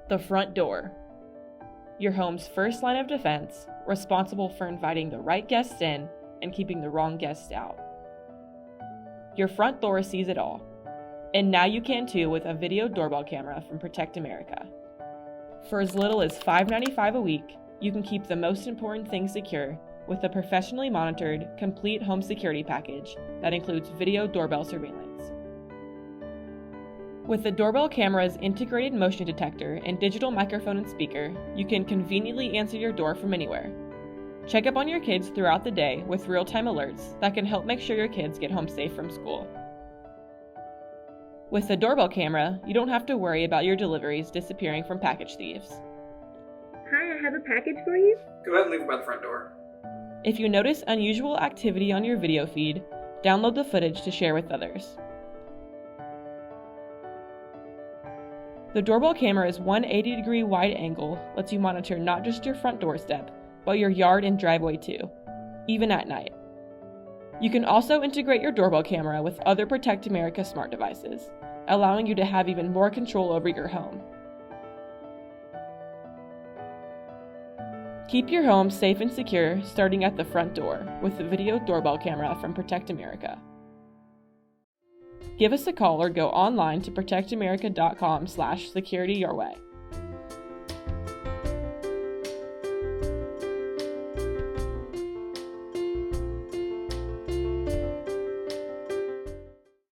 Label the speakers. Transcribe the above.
Speaker 1: The front door. Your home's first line of defense, responsible for inviting the right guests in and keeping the wrong guests out. Your front door sees it all. And now you can too with a video doorbell camera from Protect America. For as little as $5.95 a week, you can keep the most important things secure with a professionally monitored, complete home security package that includes video doorbell surveillance. With the doorbell camera's integrated motion detector and digital microphone and speaker, you can conveniently answer your door from anywhere. Check up on your kids throughout the day with real-time alerts that can help make sure your kids get home safe from school. With the doorbell camera, you don't have to worry about your deliveries disappearing from package thieves.
Speaker 2: Hi, I have a package for you.
Speaker 3: Go ahead and leave it by the front door.
Speaker 1: If you notice unusual activity on your video feed, download the footage to share with others. The doorbell camera's 180-degree wide angle lets you monitor not just your front doorstep, but your yard and driveway too, even at night. You can also integrate your doorbell camera with other Protect America smart devices, allowing you to have even more control over your home. Keep your home safe and secure starting at the front door with the video doorbell camera from Protect America. Give us a call or go online to protectamerica.com/securityyourway.